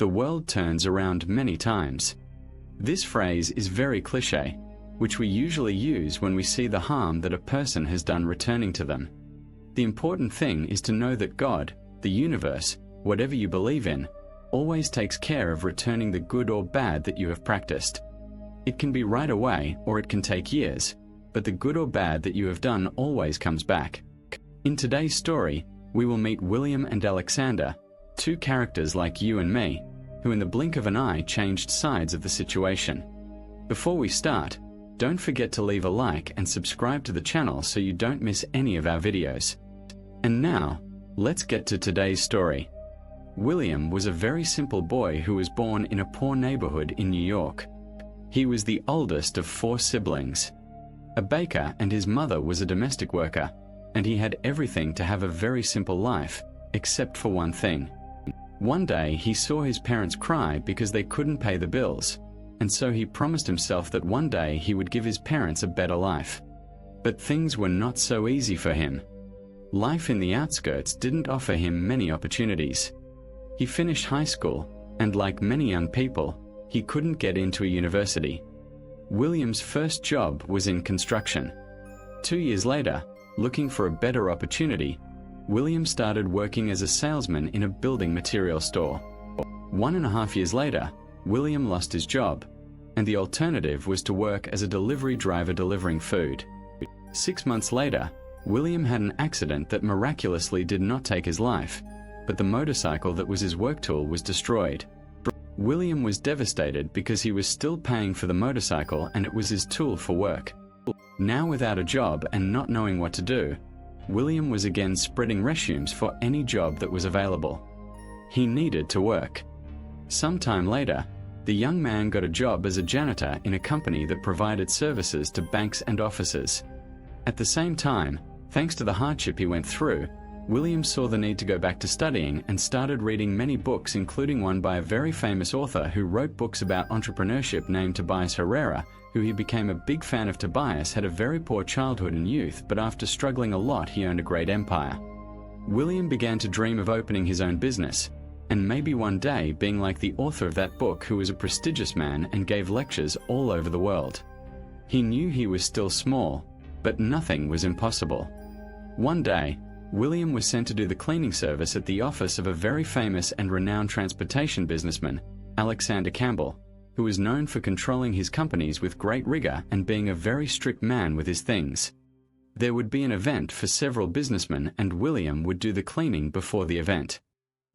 the world turns around many times. This phrase is very cliché, which we usually use when we see the harm that a person has done returning to them. The important thing is to know that God, the universe, whatever you believe in, always takes care of returning the good or bad that you have practiced. It can be right away or it can take years, but the good or bad that you have done always comes back. In today's story, we will meet William and Alexander, two characters like you and me, who in the blink of an eye changed sides of the situation. Before we start, don't forget to leave a like and subscribe to the channel so you don't miss any of our videos. And now, let's get to today's story. William was a very simple boy who was born in a poor neighborhood in New York. He was the oldest of 4 siblings. A baker, and his mother was a domestic worker, and he had everything to have a very simple life, except for one thing. One day he saw his parents cry because they couldn't pay the bills, and so he promised himself that one day he would give his parents a better life. But things were not so easy for him. Life in the outskirts didn't offer him many opportunities. He finished high school, and like many young people, he couldn't get into a university. William's first job was in construction. 2 years later, looking for a better opportunity, William started working as a salesman in a building material store. 1.5 years later, William lost his job, and the alternative was to work as a delivery driver delivering food. 6 months later, William had an accident that miraculously did not take his life, but the motorcycle that was his work tool was destroyed. William was devastated because he was still paying for the motorcycle and it was his tool for work. Now without a job and not knowing what to do, William was again spreading resumes for any job that was available. He needed to work. Sometime later, the young man got a job as a janitor in a company that provided services to banks and offices. At the same time, thanks to the hardship he went through, William saw the need to go back to studying and started reading many books, including one by a very famous author who wrote books about entrepreneurship named Tobias Harari, who he became a big fan of. Tobias had a very poor childhood and youth, but after struggling a lot he owned a great empire. William began to dream of opening his own business, and maybe one day being like the author of that book, who was a prestigious man and gave lectures all over the world. He knew he was still small, but nothing was impossible. One day, William was sent to do the cleaning service at the office of a very famous and renowned transportation businessman, Alexander Campbell, who was known for controlling his companies with great rigor and being a very strict man with his things. There would be an event for several businessmen and William would do the cleaning before the event.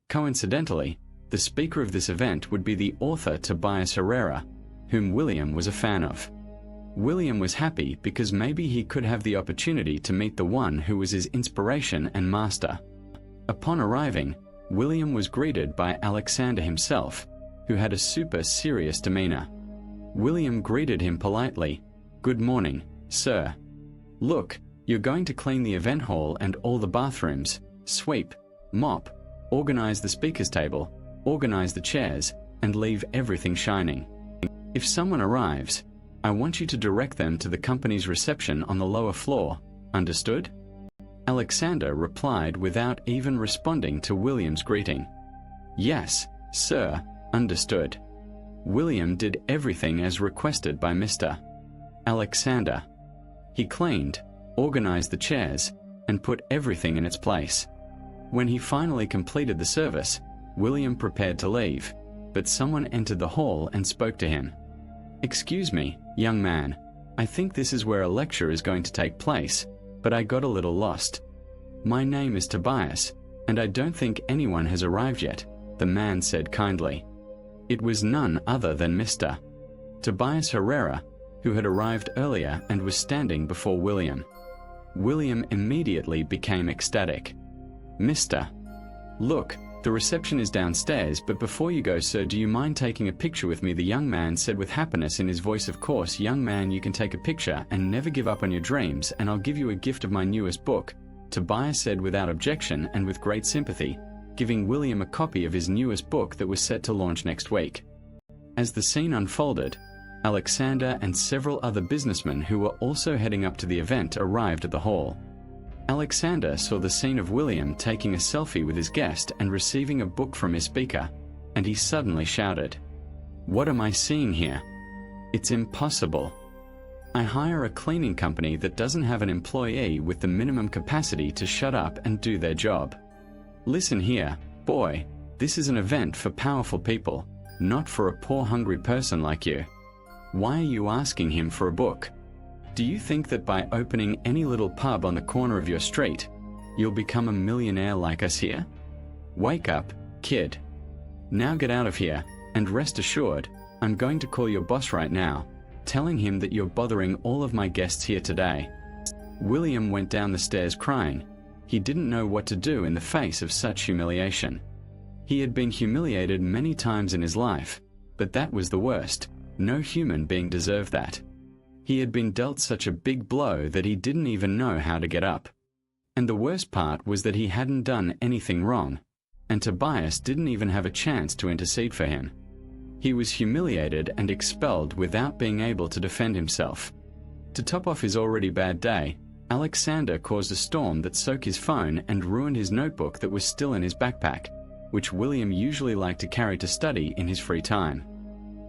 Coincidentally, the speaker of this event would be the author Tobias Harari, whom William was a fan of. William was happy because maybe he could have the opportunity to meet the one who was his inspiration and master. Upon arriving, William was greeted by Alexander himself, who had a super serious demeanor. William greeted him politely. "Good morning, sir. Look, you're going to clean the event hall and all the bathrooms, sweep, mop, organize the speaker's table, organize the chairs, and leave everything shining. If someone arrives, I want you to direct them to the company's reception on the lower floor. Understood?" Alexander replied without even responding to William's greeting. "Yes, sir, understood." William did everything as requested by Mr. Alexander. He cleaned, organized the chairs, and put everything in its place. When he finally completed the service, William prepared to leave, but someone entered the hall and spoke to him. "Excuse me, young man, I think this is where a lecture is going to take place, but I got a little lost. My name is Tobias, and I don't think anyone has arrived yet," the man said kindly. It was none other than Mr. Tobias Harari, who had arrived earlier and was standing before William. William immediately became ecstatic. "Mr. Look, the reception is downstairs, but before you go, sir, do you mind taking a picture with me?" the young man said with happiness in his voice. "Of course, young man, you can take a picture and never give up on your dreams, and I'll give you a gift of my newest book," Tobias said without objection and with great sympathy, giving William a copy of his newest book that was set to launch next week. As the scene unfolded, Alexander and several other businessmen who were also heading up to the event arrived at the hall. Alexander saw the scene of William taking a selfie with his guest and receiving a book from his speaker, and he suddenly shouted, "What am I seeing here? It's impossible. I hire a cleaning company that doesn't have an employee with the minimum capacity to shut up and do their job. Listen here, boy, this is an event for powerful people, not for a poor hungry person like you. Why are you asking him for a book? Do you think that by opening any little pub on the corner of your street, you'll become a millionaire like us here? Wake up, kid. Now get out of here, and rest assured, I'm going to call your boss right now, telling him that you're bothering all of my guests here today." William went down the stairs crying. He didn't know what to do in the face of such humiliation. He had been humiliated many times in his life, but that was the worst. No human being deserved that. He had been dealt such a big blow that he didn't even know how to get up. And the worst part was that he hadn't done anything wrong, and Tobias didn't even have a chance to intercede for him. He was humiliated and expelled without being able to defend himself. To top off his already bad day, Alexander caused a storm that soaked his phone and ruined his notebook that was still in his backpack, which William usually liked to carry to study in his free time.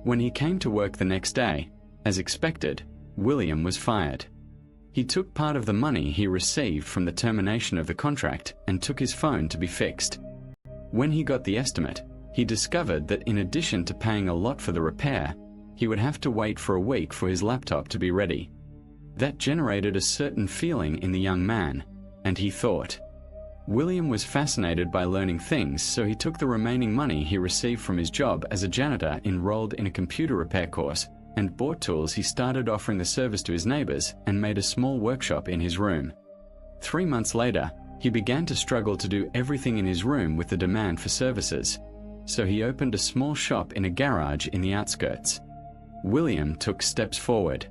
When he came to work the next day, as expected, William was fired. He took part of the money he received from the termination of the contract and took his phone to be fixed. When he got the estimate, he discovered that in addition to paying a lot for the repair, he would have to wait for a week for his laptop to be ready. That generated a certain feeling in the young man, and he thought. William was fascinated by learning things, so he took the remaining money he received from his job as a janitor, enrolled in a computer repair course, and bought tools. He started offering the service to his neighbors and made a small workshop in his room. 3 months later, he began to struggle to do everything in his room with the demand for services. So he opened a small shop in a garage in the outskirts. William took steps forward.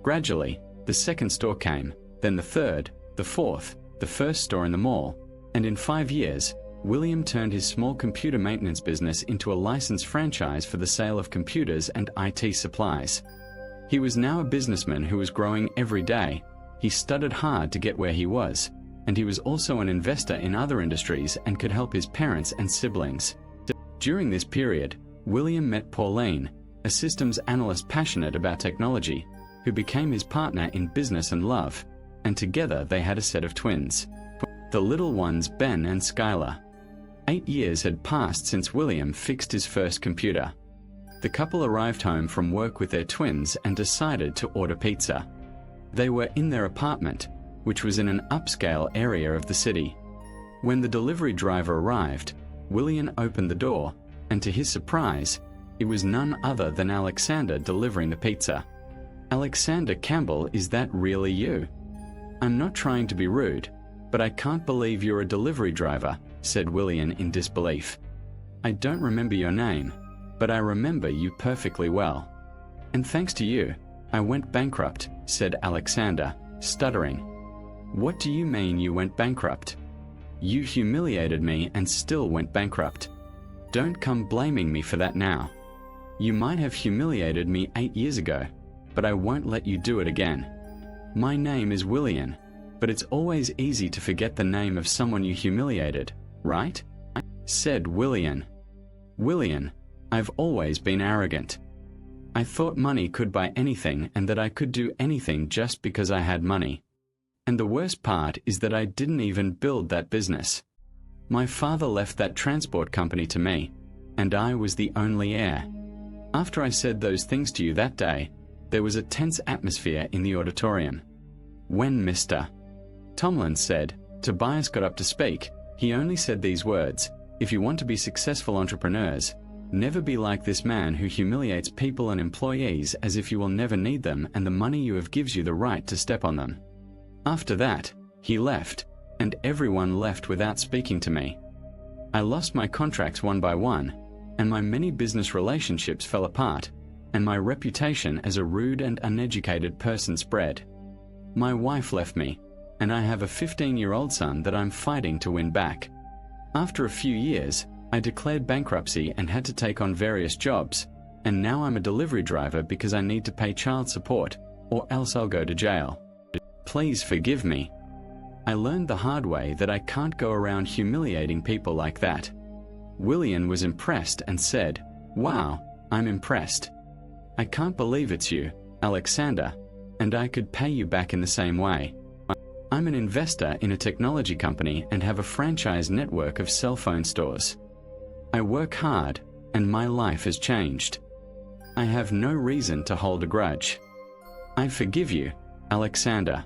Gradually, the second store came, then the third, the fourth, the first store in the mall, and in 5 years, William turned his small computer maintenance business into a licensed franchise for the sale of computers and IT supplies. He was now a businessman who was growing every day. He studied hard to get where he was, and he was also an investor in other industries and could help his parents and siblings. During this period, William met Pauline, a systems analyst passionate about technology, who became his partner in business and love, and together they had a set of twins. The little ones, Ben and Skylar. 8 years had passed since William fixed his first computer. The couple arrived home from work with their twins and decided to order pizza. They were in their apartment, which was in an upscale area of the city. When the delivery driver arrived, William opened the door, and to his surprise, it was none other than Alexander delivering the pizza. "Alexander Campbell, is that really you? I'm not trying to be rude, but I can't believe you're a delivery driver," said William in disbelief. "I don't remember your name, but I remember you perfectly well. And thanks to you, I went bankrupt," said Alexander, stuttering. "What do you mean you went bankrupt? You humiliated me and still went bankrupt. Don't come blaming me for that now. You might have humiliated me 8 years ago, but I won't let you do it again. My name is William, but it's always easy to forget the name of someone you humiliated, right?" said William. "William, I've always been arrogant. I thought money could buy anything and that I could do anything just because I had money. And the worst part is that I didn't even build that business. My father left that transport company to me, and I was the only heir." After I said those things to you that day, there was a tense atmosphere in the auditorium. When Mr. Tomlin said, Tobias got up to speak, he only said these words: "If you want to be successful entrepreneurs, never be like this man who humiliates people and employees as if you will never need them and the money you have gives you the right to step on them." After that, he left, and everyone left without speaking to me. I lost my contracts one by one, and my many business relationships fell apart, and my reputation as a rude and uneducated person spread. My wife left me, and I have a 15-year-old son that I'm fighting to win back. After a few years, I declared bankruptcy and had to take on various jobs, and now I'm a delivery driver because I need to pay child support, or else I'll go to jail. Please forgive me. I learned the hard way that I can't go around humiliating people like that. William was impressed and said, "Wow, I'm impressed. I can't believe it's you, Alexander, and I could pay you back in the same way. I'm an investor in a technology company and have a franchise network of cell phone stores. I work hard, and my life has changed. I have no reason to hold a grudge. I forgive you, Alexander."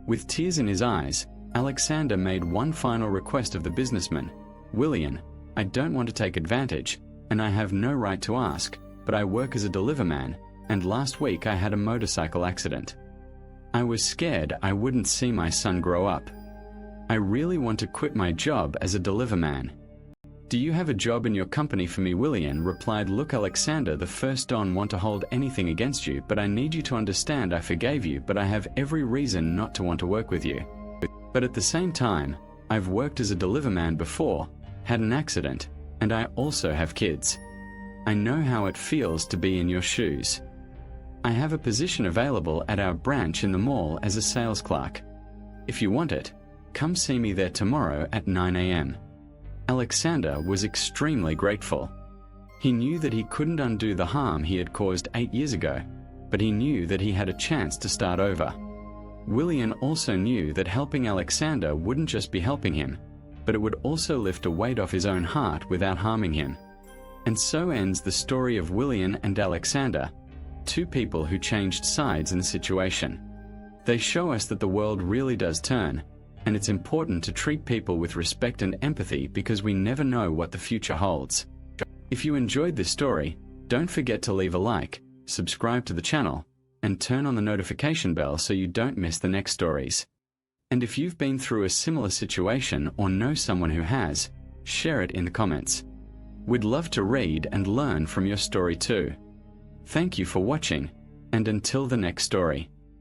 With tears in his eyes, Alexander made one final request of the businessman. "William, I don't want to take advantage, and I have no right to ask, but I work as a deliverman, and last week I had a motorcycle accident. I was scared I wouldn't see my son grow up. I really want to quit my job as a deliverman. Do you have a job in your company for me?" William replied, "Look, Alexander, the first don't want to hold anything against you, but I need you to understand I forgave you, but I have every reason not to want to work with you. But at the same time, I've worked as a deliverman before, had an accident, and I also have kids. I know how it feels to be in your shoes. I have a position available at our branch in the mall as a sales clerk. If you want it, come see me there tomorrow at 9 a.m. Alexander was extremely grateful. He knew that he couldn't undo the harm he had caused 8 years ago, but he knew that he had a chance to start over. William also knew that helping Alexander wouldn't just be helping him, but it would also lift a weight off his own heart without harming him. And so ends the story of William and Alexander, two people who changed sides in the situation. They show us that the world really does turn, and it's important to treat people with respect and empathy because we never know what the future holds. If you enjoyed this story, don't forget to leave a like, subscribe to the channel, and turn on the notification bell so you don't miss the next stories. And if you've been through a similar situation or know someone who has, share it in the comments. We'd love to read and learn from your story too. Thank you for watching, and until the next story.